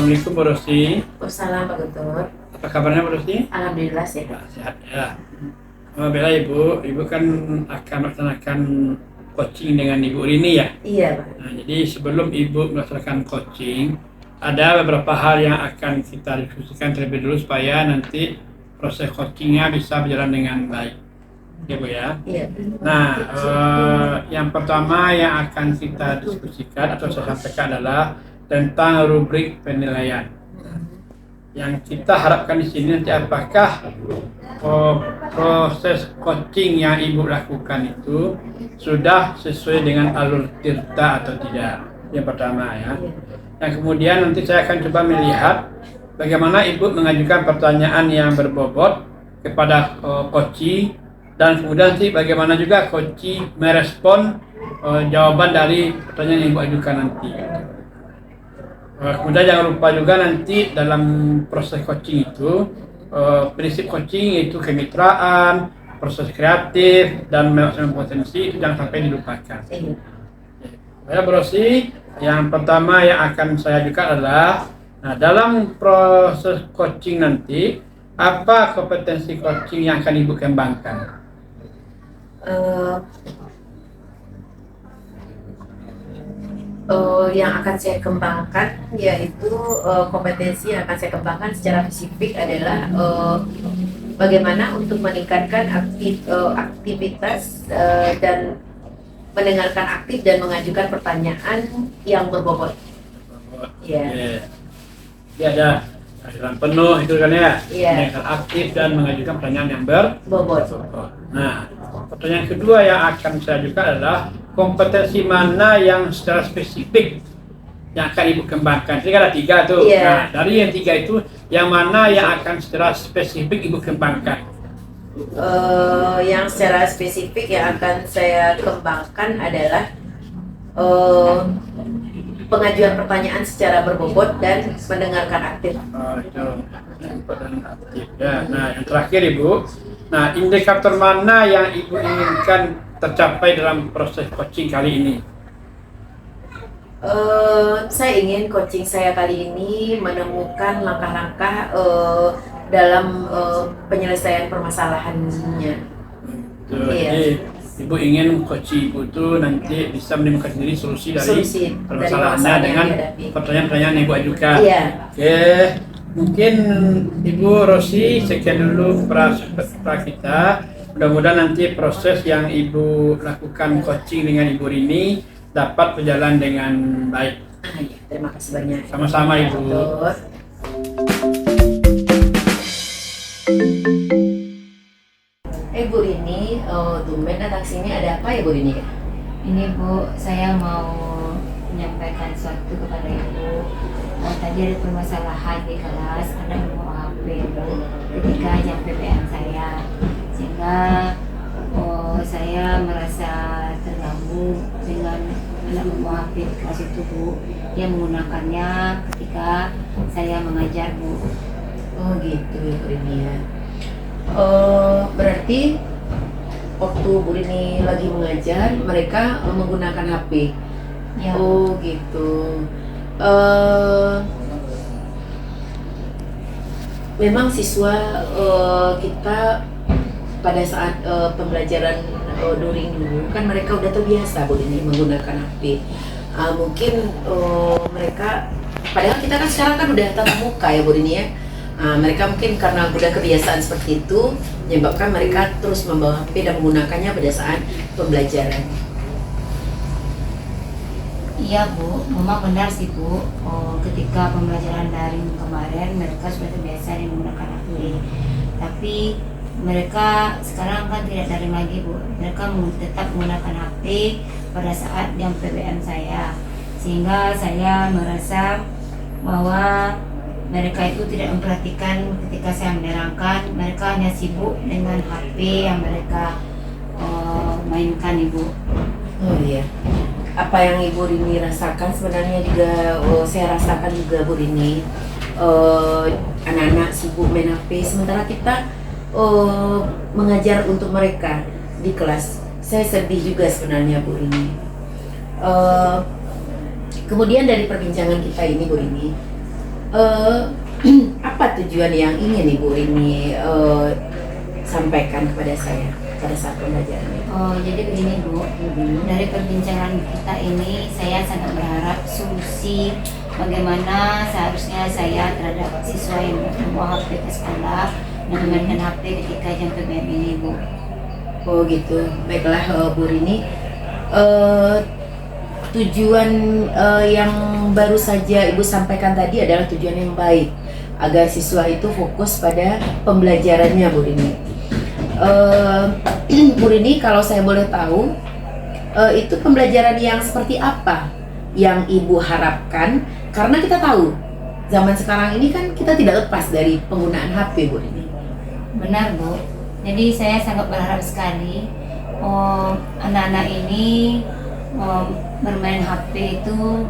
Assalamualaikum Bu Rosi. Waalaikumsalam Pak Guntur. Apa kabarnya Bu Rosi? Alhamdulillah sehat. Sehat ya. Bella Ibu, Ibu kan akan melaksanakan coaching dengan Ibu Rini ya. Iya Pak. Nah, jadi sebelum Ibu melaksanakan coaching, ada beberapa hal yang akan kita diskusikan terlebih dulu supaya nanti proses coachingnya bisa berjalan dengan baik. Ya Bu ya. Iya. Nah, yang pertama yang akan kita diskusikan atau saya sampaikan adalah tentang rubrik penilaian. Yang kita harapkan di sini nanti apakah proses coaching yang Ibu lakukan itu sudah sesuai dengan alur tirta atau tidak. Yang pertama ya. Yang kemudian nanti saya akan coba melihat bagaimana Ibu mengajukan pertanyaan yang berbobot kepada coaching, dan kemudian nanti bagaimana juga coaching merespon jawaban dari pertanyaan yang Ibu ajukan nanti. Kemudian jangan lupa juga nanti dalam proses coaching itu prinsip coaching yaitu kemitraan, proses kreatif, dan memaksimalkan potensi itu jangan sampai dilupakan. Saya Brosi, yang pertama yang akan saya ajukan adalah dalam proses coaching nanti apa kompetensi coaching yang akan Ibu kembangkan? Yang akan saya kembangkan yaitu kompetensi yang akan saya kembangkan secara spesifik adalah bagaimana untuk meningkatkan aktivitas dan mendengarkan aktif dan mengajukan pertanyaan yang berbobot. Ya. Ya, ada dalam penuh itu kan ya. Mendengarkan aktif dan mengajukan pertanyaan yang berbobot. Nah, pertanyaan kedua yang akan saya ajukan adalah kompetensi mana yang secara spesifik yang akan Ibu kembangkan. Jadi ada 3 tuh. Nah, dari yang 3 itu, yang mana yang akan secara spesifik Ibu kembangkan? Yang secara spesifik yang akan saya kembangkan adalah pengajuan pertanyaan secara berbobot dan mendengarkan aktif. Itu aktif. Ya. Nah, yang terakhir Ibu. Nah, indikator mana yang Ibu inginkan tercapai dalam proses coaching kali ini? Saya ingin coaching saya kali ini menemukan langkah-langkah dalam penyelesaian permasalahannya. Jadi Ibu ingin coaching Ibu itu nanti bisa menemukan sendiri solusi dari permasalahannya dengan pertanyaan-pertanyaan yang Ibu ajukan. Oke, mungkin Ibu Rosi sekian dulu pra kita. Mudah-mudahan nanti proses yang Ibu lakukan coaching dengan Ibu Rini dapat berjalan dengan baik. Terima kasih banyak. Sama-sama Ibu. Bu Rini, tumben datang sini, ada apa ya Bu Rini? Ini Bu, saya mau menyampaikan sesuatu kepada Ibu. Tadi ada permasalahan di kelas, ada yang mau HP Bu ketika jam PPM saya, sehingga saya merasa terganggu dengan anak membawa HP di kelas itu Bu. Dia menggunakannya ketika saya mengajar Bu. Oh gitu ya Bu Rini ya. Berarti waktu Bu Rini lagi mengajar mereka menggunakan HP. Ya. Oh gitu. Memang siswa kita pada saat pembelajaran daring dulu kan mereka udah terbiasa Bu Rini menggunakan HP. Mungkin mereka, padahal kita kan sekarang kan udah tatap muka ya Bu Rini ya. Mereka mungkin karena udah kebiasaan seperti itu menyebabkan mereka terus membawa HP dan menggunakannya pada saat pembelajaran. Iya Bu, memang benar sih Bu. Ketika pembelajaran daring kemarin mereka sudah terbiasa menggunakan HP. Tapi mereka sekarang kan tidak daring lagi Bu. Mereka tetap menggunakan HP pada saat jam PPM saya. Sehingga saya merasa bahwa mereka itu tidak memperhatikan ketika saya menerangkan. Mereka hanya sibuk dengan HP yang mereka mainkan Ibu. Oh iya. Apa yang Ibu Rini rasakan sebenarnya juga saya rasakan juga Bu Rini. Anak-anak sibuk main HP sementara kita mengajar untuk mereka di kelas. Saya sedih juga sebenarnya Bu Rini. Kemudian dari perbincangan kita ini Bu Rini, eh, apa tujuan yang ingin Ibu ini sampaikan kepada saya pada saat pembelajaran ini? Oh, jadi begini Bu, dari perbincangan kita ini saya sangat berharap solusi bagaimana seharusnya saya terhadap siswa yang membawa HP ke sekolah dan memainkan HP ketika jam PBM ini Bu. Oh gitu, baiklah Bu Rini. Tujuan yang baru saja Ibu sampaikan tadi adalah tujuan yang baik agar siswa itu fokus pada pembelajarannya Bu Rini. Bu Rini, kalau saya boleh tahu, itu pembelajaran yang seperti apa yang Ibu harapkan? Karena kita tahu zaman sekarang ini kan kita tidak lepas dari penggunaan HP Bu Rini. Benar Bu, jadi saya sangat berharap sekali anak-anak ini bermain HP itu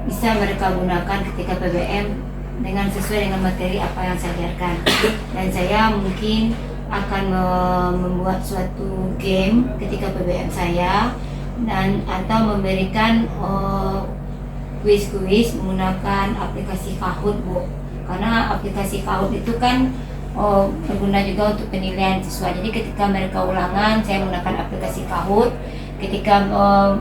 bisa mereka gunakan ketika PBM dengan sesuai dengan materi apa yang saya ajarkan. Dan saya mungkin akan membuat suatu game ketika PBM saya dan atau memberikan kuis-kuis menggunakan aplikasi Kahoot Bu. Karena aplikasi Kahoot itu kan berguna juga untuk penilaian siswa. Jadi ketika mereka ulangan saya menggunakan aplikasi Kahoot. Ketika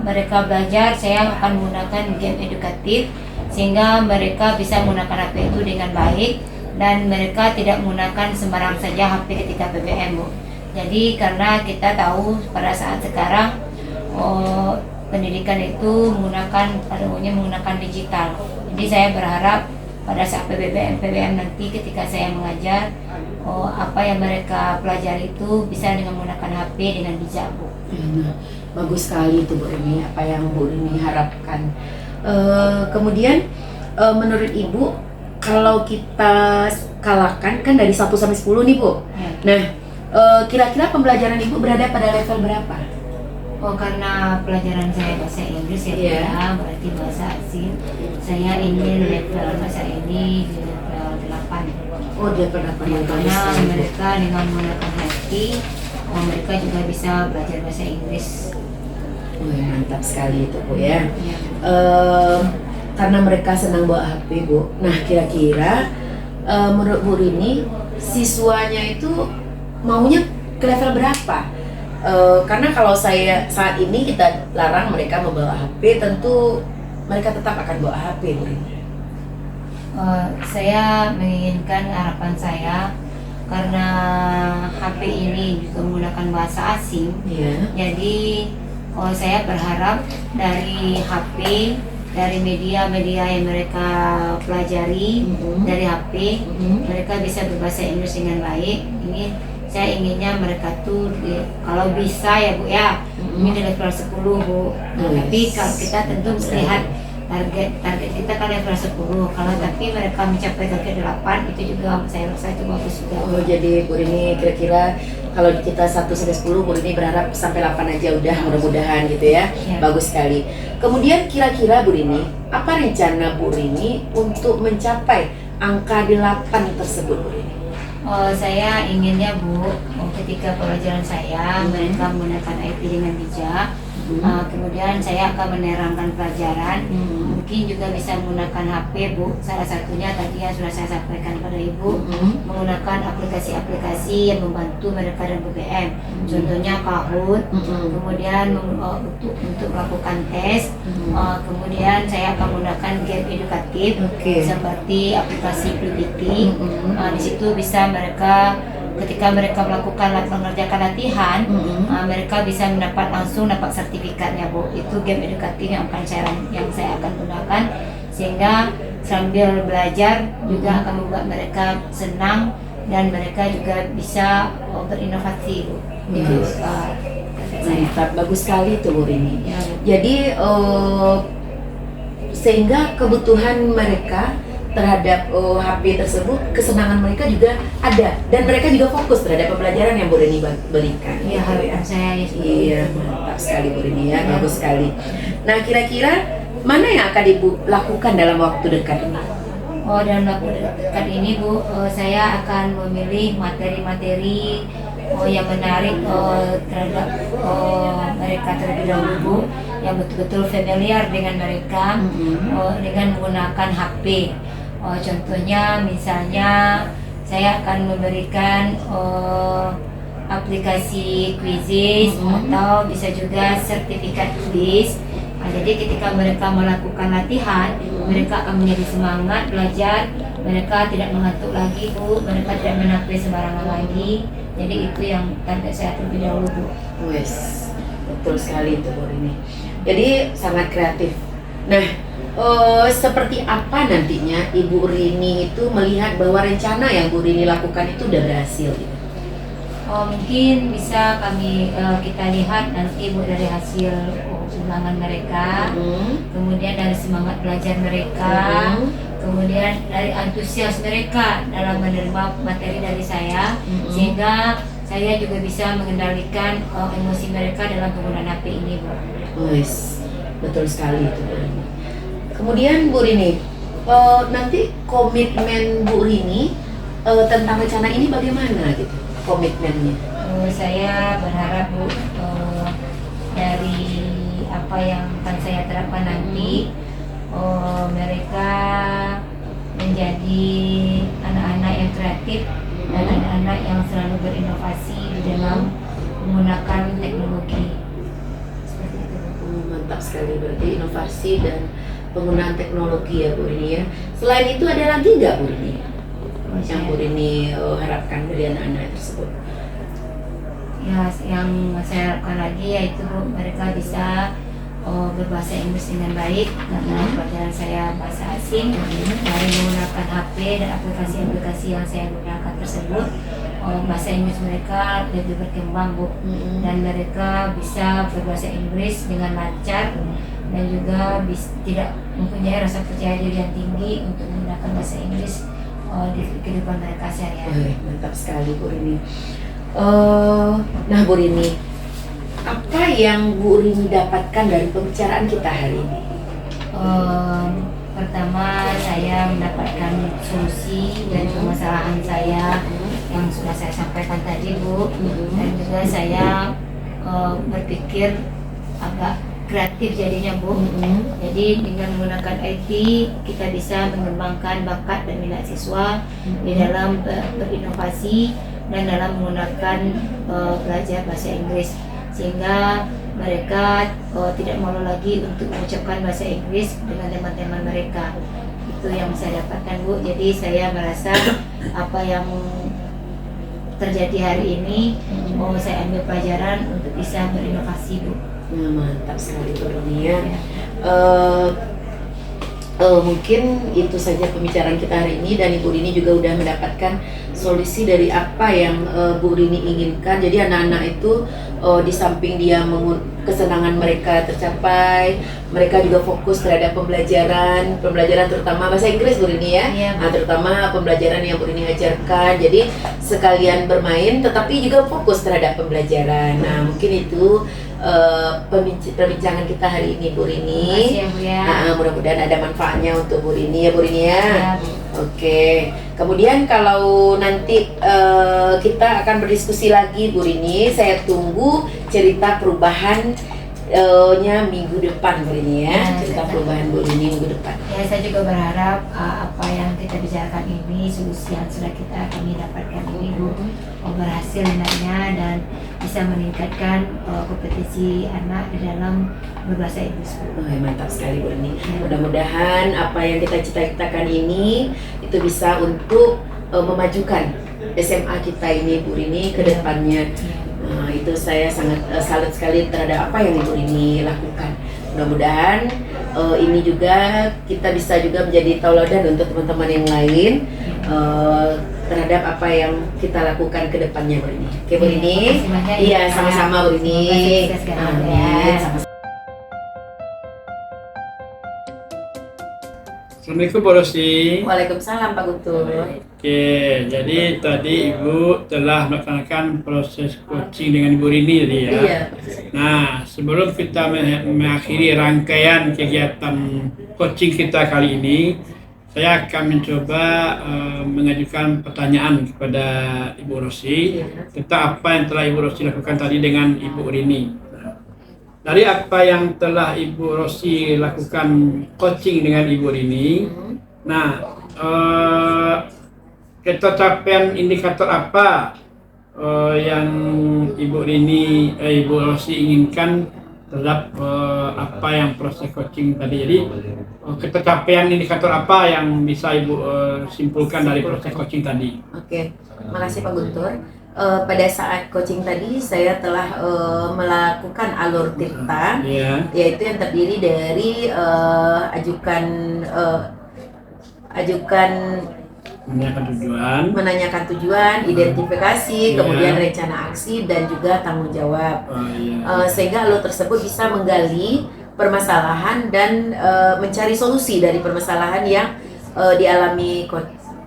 mereka belajar saya akan menggunakan game edukatif sehingga mereka bisa menggunakan HP itu dengan baik dan mereka tidak menggunakan sembarang saja HP ketika PBM Bu. Jadi karena kita tahu pada saat sekarang pendidikan itu pada umumnya menggunakan digital. Jadi saya berharap pada saat PBM nanti ketika saya mengajar apa yang mereka pelajari itu bisa dengan menggunakan HP dengan bijak Bu. Bagus sekali itu Bu Rini, apa yang Bu Rini harapkan. Kemudian menurut Ibu, kalau kita kalahkan kan dari 1 sampai 10 nih Bu. Ya. Nah, kira-kira pembelajaran Ibu berada pada level berapa? Oh, karena pelajaran saya bahasa Inggris ya, Iya. berarti bahasa asing. Saya ingin level bahasa ini di level 8. Oh, dia pernah Karena mereka dengan menggunakan HP, mereka juga bisa belajar bahasa Inggris. Mantap sekali itu Bu ya. Ya. Karena mereka senang bawa HP Bu. Nah, kira-kira menurut Bu Rini, siswanya itu maunya ke level berapa? Karena kalau saya saat ini kita larang mereka membawa HP, tentu mereka tetap akan bawa HP Bu Rini. Saya menginginkan harapan saya karena HP ini juga menggunakan bahasa asing. Iya. Jadi saya berharap dari HP, dari media-media yang mereka pelajari dari HP, mereka bisa berbahasa Inggris dengan baik. Ini saya inginnya mereka tuh kalau bisa ya Bu ya, ini di level 10 Bu. Tapi kalau kita tentu melihat target kita kan level 10. Kalau tapi mereka mencapai target 8 itu juga saya rasa itu bagus juga. Oh, jadi Bu Rini kira-kira kalau kita 1 sampai 10, Bu Rini berharap sampai 8 aja udah, mudah-mudahan gitu ya. Ya. Bagus sekali. Kemudian kira-kira Bu Rini, apa rencana Bu Rini untuk mencapai angka 8 tersebut Bu Rini? Saya inginnya Bu, ketika pelajaran saya mereka menggunakan IT dengan bijak. Kemudian saya akan menerangkan pelajaran. Mungkin juga bisa menggunakan HP Bu. Salah satunya tadi yang sudah saya sampaikan kepada Ibu, menggunakan aplikasi-aplikasi yang membantu mereka dalam PBM. Contohnya Kahoot. Kemudian untuk melakukan tes. Kemudian saya akan menggunakan game edukatif seperti aplikasi PPT. Di situ bisa mereka ketika mereka mengerjakan latihan, mereka bisa langsung dapat sertifikatnya Bu. Itu game edukatif yang saya akan gunakan sehingga sambil belajar juga akan membuat mereka senang dan mereka juga bisa berinovasi Bu. Itu Mantap, bagus sekali itu Bu Rini. Ya, Bu. Jadi sehingga kebutuhan mereka terhadap HP tersebut, kesenangan mereka juga ada dan mereka juga fokus terhadap pembelajaran yang Bu Rini berikan. Iya, gitu harapan saya ya seperti Iya, itu. mantap sekali Bu Rini ya, Iya. bagus sekali. Nah, kira-kira mana yang akan Ibu lakukan dalam waktu dekat ini? Dalam waktu dekat ini Bu, saya akan memilih materi-materi yang menarik terhadap mereka terlebih dahulu Bu. yang betul-betul familiar dengan mereka dengan menggunakan HP. Contohnya misalnya saya akan memberikan aplikasi quizzes atau bisa juga sertifikat tulis. Jadi ketika mereka melakukan latihan, mereka akan menjadi semangat belajar, mereka tidak mengantuk lagi Bu, mereka tidak main HP sembarangan lagi. Jadi itu yang target saya terlebih dahulu Bu. Wes, betul sekali itu Bu Rini. Jadi sangat kreatif. Nah, seperti apa nantinya Ibu Rini itu melihat bahwa rencana yang Bu Rini lakukan itu udah berhasil gitu? Mungkin bisa kita lihat nanti Bu dari hasil ulangan mereka, kemudian dari semangat belajar mereka, kemudian dari antusias mereka dalam menerima materi dari saya, sehingga saya juga bisa mengendalikan emosi mereka dalam penggunaan HP ini Bu. Wes, betul sekali itu Bu Rini. Kemudian Bu Rini, nanti komitmen Bu Rini tentang rencana ini bagaimana gitu? Komitmennya? Saya berharap Bu, dari apa yang akan saya terapkan nanti, mereka menjadi anak-anak yang kreatif dan anak-anak yang selalu berinovasi di dalam menggunakan teknologi. Seperti itu. Mantap sekali, berarti inovasi dan penggunaan teknologi ya Bu Rini ya. Selain itu ada lagi nggak Bu Rini yang Bu Rini harapkan dari anak-anak tersebut? Ya, yang saya harapkan lagi yaitu mereka bisa berbahasa Inggris dengan baik, karena pelajaran saya bahasa asing. Dari menggunakan HP dan aplikasi-aplikasi yang saya gunakan tersebut, bahasa Inggris mereka lebih berkembang Bu, dan mereka bisa berbahasa Inggris dengan lancar dan juga tidak mempunyai rasa percaya diri yang tinggi untuk menggunakan bahasa Inggris di kehidupan mereka sehari-hari. Mantap sekali Bu Rini. Nah Bu Rini, apa yang Bu Rini dapatkan dari pembicaraan kita hari ini? Pertama, saya mendapatkan solusi dari permasalahan saya yang sudah saya sampaikan tadi Bu, dan juga saya berpikir agak kreatif jadinya Bu. Jadi dengan menggunakan IT kita bisa mengembangkan bakat dan minat siswa di dalam berinovasi dan dalam menggunakan belajar bahasa Inggris, sehingga mereka tidak malu lagi untuk mengucapkan bahasa Inggris dengan teman-teman mereka. Itu yang saya dapatkan Bu. Jadi saya merasa apa yang terjadi hari ini saya ambil pelajaran untuk bisa berinovasi Bu. Nah, mantap sekali Bu Rini ya. Mungkin itu saja pembicaraan kita hari ini, dan Ibu Rini juga udah mendapatkan solusi dari apa yang Bu Rini inginkan. Jadi anak-anak itu di samping dia kesenangan mereka tercapai, mereka juga fokus terhadap pembelajaran terutama bahasa Inggris Bu Rini ya. Nah, terutama pembelajaran yang Bu Rini ajarkan. Jadi sekalian bermain tetapi juga fokus terhadap pembelajaran. Nah, mungkin itu perbincangan kita hari ini Bu Rini. Terima kasih ya Bu ya. Mudah-mudahan ada manfaatnya untuk Bu Rini ya Bu Rini ya. Ya. Oke. Kemudian kalau nanti kita akan berdiskusi lagi Bu Rini, saya tunggu cerita perubahan minggu depan Bu Rini ya. Cerita perubahan Bu Rini minggu depan. Ya, saya juga berharap apa yang kita bicarakan ini, solusi yang sudah kami dapatkan ini Bu, berhasil hendaknya dan bisa meningkatkan kompetisi anak di dalam berbahasa Inggris Bu. Mantap sekali Bu Rini. Mudah-mudahan apa yang kita cita-citakan ini itu bisa untuk memajukan SMA kita ini Bu Rini ke depannya. Nah, itu saya sangat salut sekali terhadap apa yang Ibu Rini lakukan. Mudah-mudahan ini juga kita bisa juga menjadi tauladan untuk teman-teman yang lain terhadap apa yang kita lakukan ke depannya Bu Rini. Oke Bu Rini? Iya, sama-sama Bu Rini. Amin. Sama-sama. Assalamualaikum Pak Rosi. Waalaikumsalam Pak Guntur. Oke, jadi tadi Ibu telah melaksanakan proses coaching dengan Ibu Rini tadi ya. Iya. Nah, sebelum kita mengakhiri rangkaian kegiatan coaching kita kali ini, saya akan mencoba mengajukan pertanyaan kepada Ibu Rosi tentang apa yang telah Ibu Rosi lakukan tadi dengan Ibu Rini. dari apa yang telah Ibu Rosi lakukan coaching dengan Ibu Rini, nah capaian indikator apa yang Ibu Rini, Ibu Rosi inginkan terhadap apa yang proses coaching tadi. Jadi capaian indikator apa yang bisa Ibu simpulkan dari proses coaching tadi? Oke, makasih Pak Guntur. Pada saat coaching tadi saya telah melakukan alur tirta, yaitu yang terdiri dari ajukan menanyakan tujuan, identifikasi, kemudian rencana aksi dan juga tanggung jawab. Sehingga alur tersebut bisa menggali permasalahan dan mencari solusi dari permasalahan yang dialami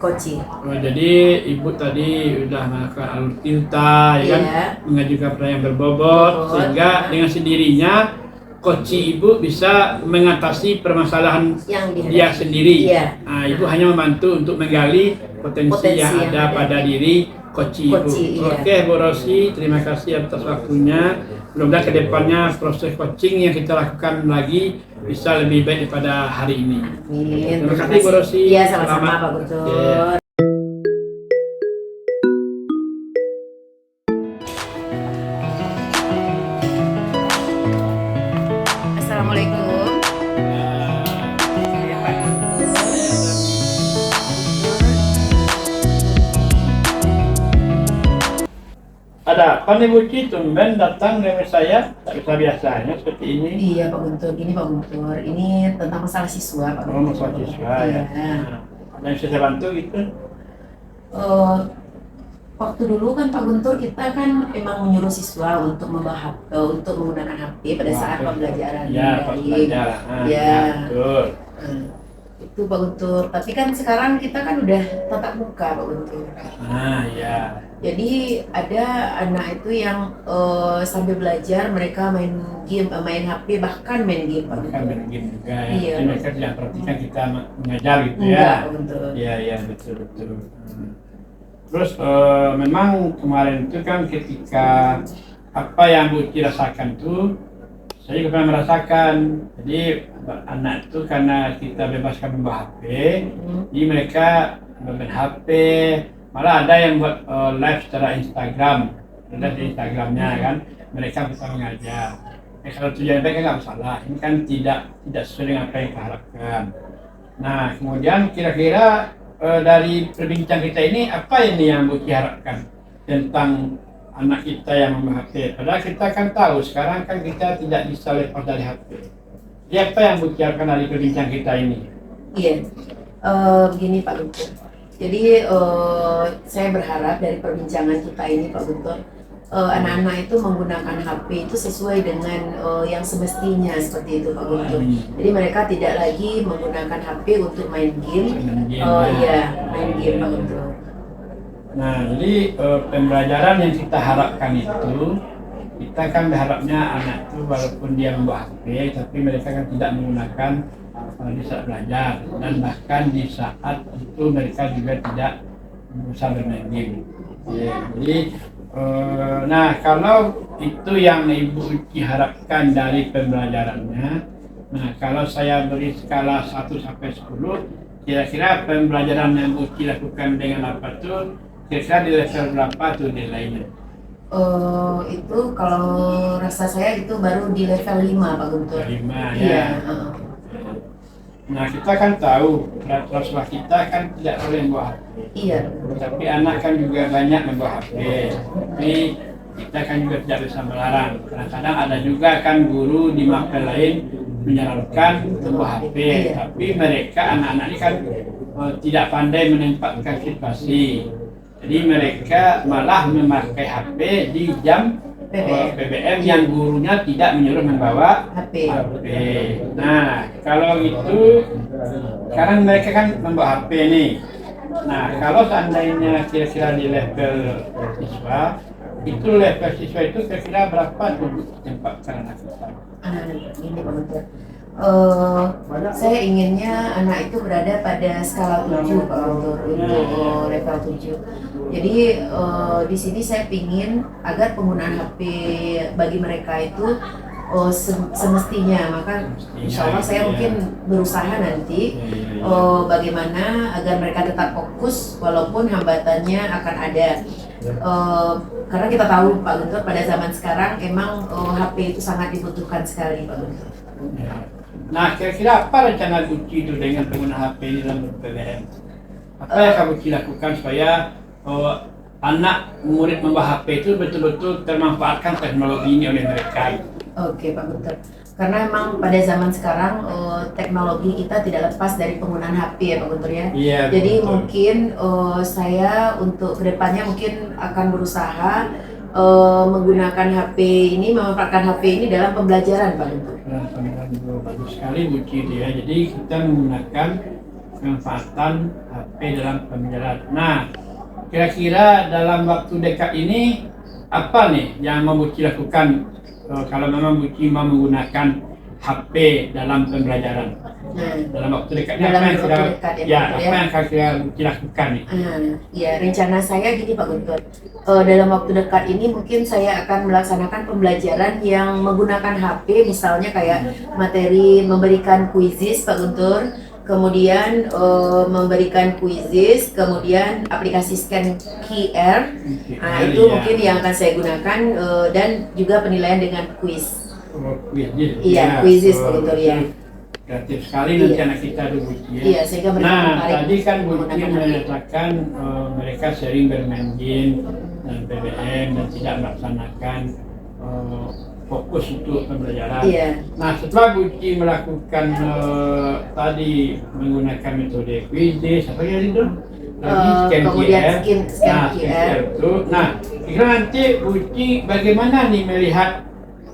coaching. Jadi Ibu tadi sudah melakukan alur tirta, ya kan? Mengajukan pertanyaan berbobot, sehingga dengan sendirinya coaching Ibu bisa mengatasi permasalahan yang dia sendiri. Nah, Ibu hanya membantu untuk menggali potensi yang ada pada diri coaching Ibu. Oke, Bu Rosi, terima kasih atas waktunya. Mudah-mudahan kedepannya proses coaching yang kita lakukan lagi bisa lebih baik daripada hari ini. Terima kasih Bu Rosi. Iya, sama-sama Pak Guntur. Assalamualaikum. Ada apa nih Bu Ci, tumben datang dengan saya, tak bisa biasanya seperti ini. Iya Pak Guntur, gini Pak Guntur, ini tentang masalah siswa Pak Guntur. Masalah siswa ya. Nah, bisa saya bantu gitu? Waktu dulu kan Pak Guntur kita kan emang menyuruh siswa untuk untuk menggunakan HP pada saat pembelajaran daring. Ya, betul. Itu Pak Guntur. Tapi kan sekarang kita kan udah tatap muka Pak Guntur. Ya. Jadi ada anak itu yang sambil belajar mereka main game, main HP, bahkan main game Pak Guntur. Bahkan main game juga ya. Iya. Jadi mereka tidak perhatikan kita mengajar gitu ya. Enggak, Pak Guntur. Iya, betul. Terus memang kemarin itu kan ketika apa yang Bu Ci rasakan tuh, saya juga pernah merasakan. Jadi anak itu karena kita bebaskan membawa HP, jadi mereka bermain HP. Malah ada yang buat live secara Instagram, ada di Instagramnya kan, mereka bisa mengajar. Kalau tujuan mereka nggak masalah, ini kan tidak sesuai dengan apa yang kita harapkan. Nah, kemudian kira-kira dari perbincangan kita ini apa ini yang Bu Ci harapkan tentang anak kita yang membawa HP? Padahal kita kan tahu sekarang kan kita tidak bisa lepas dari HP. Jadi apa yang Bu Ci harapkan dari perbincangan kita ini? Iya, begini Pak Guntur. Jadi saya berharap dari perbincangan kita ini Pak Guntur, anak-anak itu menggunakan HP itu sesuai dengan yang semestinya seperti itu Pak Guntur. Jadi mereka tidak lagi menggunakan HP untuk main game. Main game Pak Guntur. Nah, jadi pembelajaran yang kita harapkan itu, kita kan berharapnya anak itu walaupun dia membawa HP, tapi mereka kan tidak menggunakan di saat belajar, dan bahkan di saat itu mereka juga tidak bisa bermain game. Jadi nah, kalau itu yang Ibu Ci harapkan dari pembelajarannya, nah kalau saya beri skala 1 sampai 10, kira-kira pembelajaran yang Bu Ci lakukan dengan apa tuh, kira-kira di level berapa tuh nilainya? Itu kalau rasa saya itu baru di level 5 Pak Guntur. 5 ya. Nah, kita kan tahu peraturan kita kan tidak boleh membawa HP. Iya. Tapi anak kan juga banyak membawa HP. Tapi kita kan juga tidak bisa melarang. Kadang-kadang ada juga kan guru di mapel lain menyarankan membawa HP. Tapi mereka anak-anak ini kan tidak pandai menempatkan situasi. Jadi mereka malah memakai HP di jam PBM yang gurunya tidak menyuruh membawa HP. Nah, kalau itu sekarang mereka kan membawa HP nih. Nah, kalau seandainya kira-kira di level siswa, itu level siswa itu kira-kira berapa tuh tempatkan anak kita? Ini Pak Guntur. Saya inginnya anak itu berada pada skala 7 Pak Guntur, untuk level 7. Jadi di sini saya ingin agar penggunaan HP bagi mereka itu semestinya. Maka insya Allah saya mungkin berusaha nanti bagaimana agar mereka tetap fokus walaupun hambatannya akan ada. Karena kita tahu Pak Guntur, pada zaman sekarang emang HP itu sangat dibutuhkan sekali Pak Guntur. Nah, kira-kira apa rencana Buci itu dengan pengguna HP ini dalam PBM? Apa yang kamu Buci lakukan supaya anak murid membawa HP itu betul-betul termanfaatkan teknologi ini oleh mereka? Oke Pak Guntur, karena memang pada zaman sekarang teknologi kita tidak lepas dari penggunaan HP ya Pak Guntur ya. Iya, jadi betul. mungkin saya untuk kedepannya mungkin akan berusaha menggunakan HP ini, memanfaatkan HP ini dalam pembelajaran Pak Guntur. Bagus sekali Buci itu ya. Jadi kita menggunakan pemanfaatan HP dalam pembelajaran. Nah, kira-kira dalam waktu dekat ini apa nih yang mau Buci lakukan kalau memang Buci mau menggunakan HP dalam pembelajaran? Dalam waktu dekat ini apa yang kira-kira Buci lakukan nih? Ya, rencana saya gini Pak Guntur. Dalam waktu dekat ini mungkin saya akan melaksanakan pembelajaran yang menggunakan HP, misalnya kayak materi memberikan kuisis Pak Guntur, kemudian memberikan kuisis, kemudian aplikasi scan QR. Nah, itu mungkin yang akan saya gunakan dan juga penilaian dengan kuis. Iya, kuisis Pak Guntur ya. Kreatif sekali nanti anak kita dulu ya. Iya, sehingga mereka tadi kan Buci menyatakan mereka sering bermain game dan PBM dan tidak melaksanakan fokus untuk pembelajaran. Iya. Nah, setelah Buci melakukan tadi menggunakan metode quizzes, apa ya itu? Kemudian scan QR. Nah, kira nanti Buci bagaimana nih melihat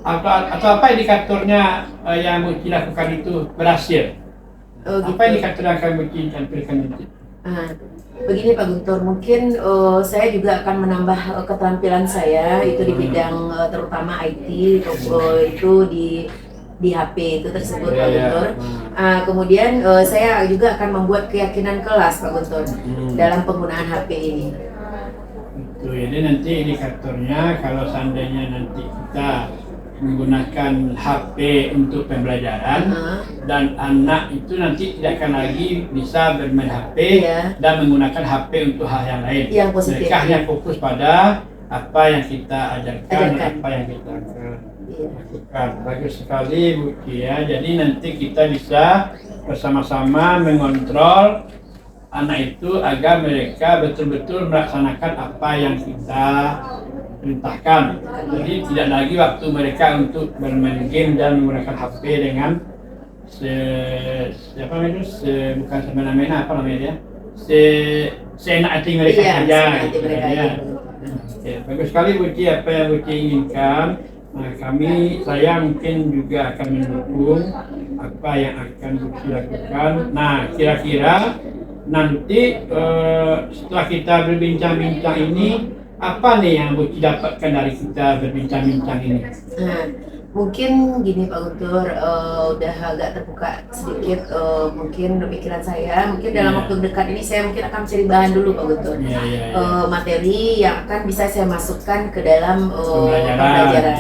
atau apa indikatornya yang Buci lakukan itu berhasil? Apa indikator yang akan Buci tampilkan nanti? Begini Pak Guntur, mungkin saya juga akan menambah keterampilan saya itu di bidang terutama IT itu di HP itu tersebut Pak Guntur. Kemudian saya juga akan membuat keyakinan kelas Pak Guntur dalam penggunaan HP ini. Jadi nanti indikatornya kalau seandainya nanti kita menggunakan HP untuk pembelajaran dan anak itu nanti tidak akan lagi bisa bermain HP dan menggunakan HP untuk hal yang lain. Yang positif. Mereka hanya fokus pada apa yang kita ajarkan. Apa yang kita lakukan. Bagus sekali Buci ya. Jadi nanti kita bisa bersama-sama mengontrol anak itu agar mereka betul-betul melaksanakan apa yang kita perintahkan. Jadi tidak lagi waktu mereka untuk bermain game dan menggunakan HP dengan bukan semena-mena, apa namanya ya, seenak hati mereka saja. Bagus sekali Buci apa yang Buci inginkan. Nah, saya mungkin juga akan mendukung apa yang akan Buci lakukan. Nah, kira-kira nanti setelah kita berbincang-bincang ini, apa nih yang Buci dapatkan dari kita berbincang-bincang ini? Mungkin gini Pak Guntur, udah agak terbuka sedikit mungkin pikiran saya. Mungkin dalam waktu dekat ini saya mungkin akan mencari bahan dulu Pak Guntur. Materi yang akan bisa saya masukkan ke dalam pembelajaran.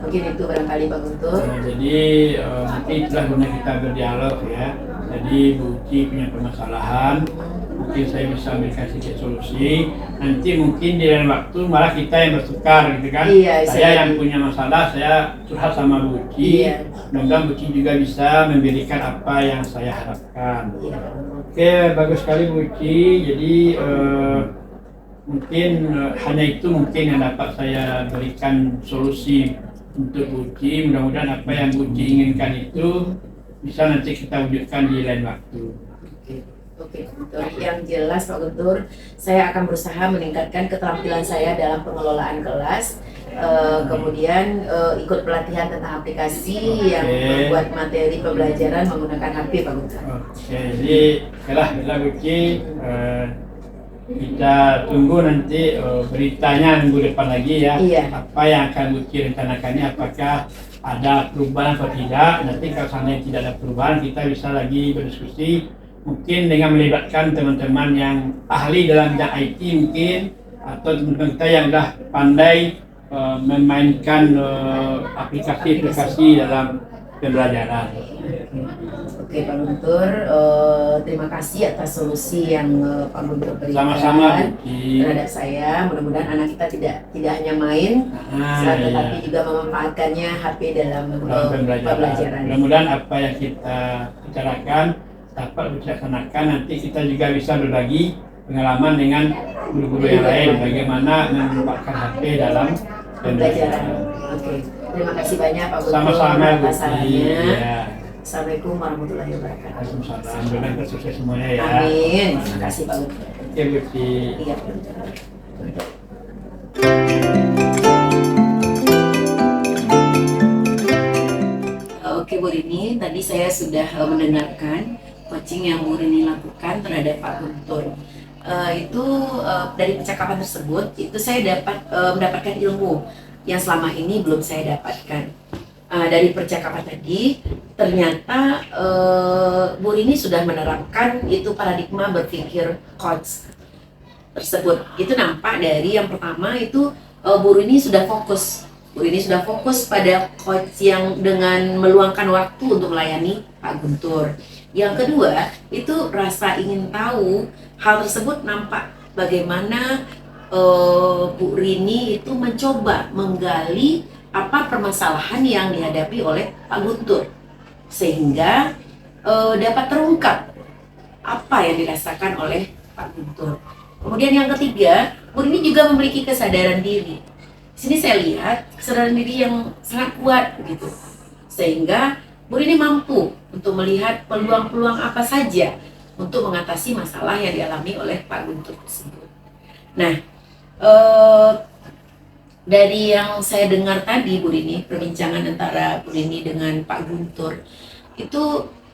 Mungkin itu barangkali Pak Guntur. Jadi mungkin itulah guna kita berdialog ya. Jadi Buci punya permasalahan, mungkin saya bisa memberikan sedikit solusi. Nanti mungkin di lain waktu malah kita yang bertukar gitu kan. Saya yang punya masalah, saya curhat sama Buci. Mudah-mudahan Buci juga bisa memberikan apa yang saya harapkan. Oke, bagus sekali Buci. Jadi mungkin hanya itu mungkin yang dapat saya berikan solusi untuk Buci. Mudah-mudahan apa yang Buci inginkan itu bisa nanti kita wujudkan di lain waktu. Oke, yang jelas Pak Guntur, saya akan berusaha meningkatkan keterampilan saya dalam pengelolaan kelas, kemudian ikut pelatihan tentang aplikasi yang membuat materi pembelajaran menggunakan HP Pak Guntur. Jadi bila Buci, kita tunggu nanti beritanya minggu depan lagi ya. Apa yang akan Buci rencanakan ini, apakah ada perubahan atau tidak. Nanti kalau seandainya tidak ada perubahan, kita bisa lagi berdiskusi mungkin dengan melibatkan teman-teman yang ahli dalam bidang IT mungkin, atau teman-teman kita yang sudah pandai memainkan aplikasi-aplikasi dalam pembelajaran. Oke Pak Guntur, terima kasih atas solusi yang Pak Guntur berikan Sama-sama, terhadap saya. Mudah-mudahan anak kita tidak hanya main, tetapi juga memanfaatkannya HP dalam pembelajaran. Mudah-mudahan apa yang kita bicarakan dapat dilaksanakan. Nanti kita juga bisa berbagi pengalaman dengan guru-guru yang lain bagaimana memanfaatkan HP dalam pembelajaran. Oke, terima kasih banyak Pak Guntur. Sama-sama, Bu. Ya. Assalamualaikum warahmatullahi wabarakatuh. Waalaikumsalam. Mudah-mudahan sukses semuanya ya. Amin. Terima kasih Pak Guntur. Oke, Gusti. Iya. Oke Bu Rini, tadi saya sudah mendengarkan coaching yang Bu Rini lakukan terhadap Pak Guntur. Dari percakapan tersebut itu saya mendapatkan ilmu yang selama ini belum saya dapatkan. Dari percakapan tadi ternyata Bu Rini sudah menerapkan itu paradigma berpikir coach tersebut. Itu nampak dari yang pertama itu Bu Rini sudah fokus. Bu Rini sudah fokus pada coach yang dengan meluangkan waktu untuk melayani Pak Guntur. Yang kedua, itu rasa ingin tahu hal tersebut nampak bagaimana Bu Rini itu mencoba menggali apa permasalahan yang dihadapi oleh Pak Guntur sehingga dapat terungkap apa yang dirasakan oleh Pak Guntur. Kemudian yang ketiga, Bu Rini juga memiliki kesadaran diri. Di sini saya lihat kesadaran diri yang sangat kuat begitu, sehingga Bu Rini mampu untuk melihat peluang-peluang apa saja untuk mengatasi masalah yang dialami oleh Pak Guntur tersebut. Nah, dari yang saya dengar tadi Bu Rini, perbincangan antara Bu Rini dengan Pak Guntur, itu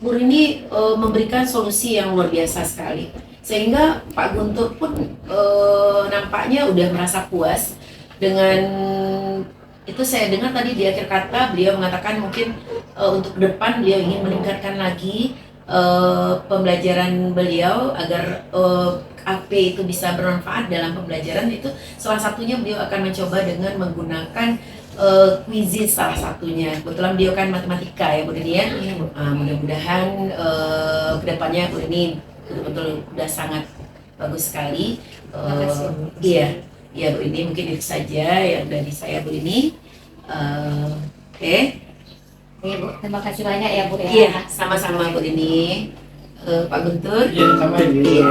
Bu Rini memberikan solusi yang luar biasa sekali. Sehingga Pak Guntur pun nampaknya udah merasa puas dengan itu. Saya dengar tadi di akhir kata beliau mengatakan mungkin untuk ke depan beliau ingin meningkatkan lagi pembelajaran beliau agar AP itu bisa bermanfaat dalam pembelajaran. Itu salah satunya beliau akan mencoba dengan menggunakan quizzes salah satunya. Kebetulan beliau kan matematika ya Bu Rini ya. Mudah-mudahan kedepannya Bu Rini betul-betul udah sangat bagus sekali. Iya Bu Rini, mungkin itu saja yang dari saya Bu Rini. Oke. Oke Bu, terima kasih banyak ya Bu ya. Iya, sama-sama Bu Rini. Pak Guntur. Iya, sama ini. Iya.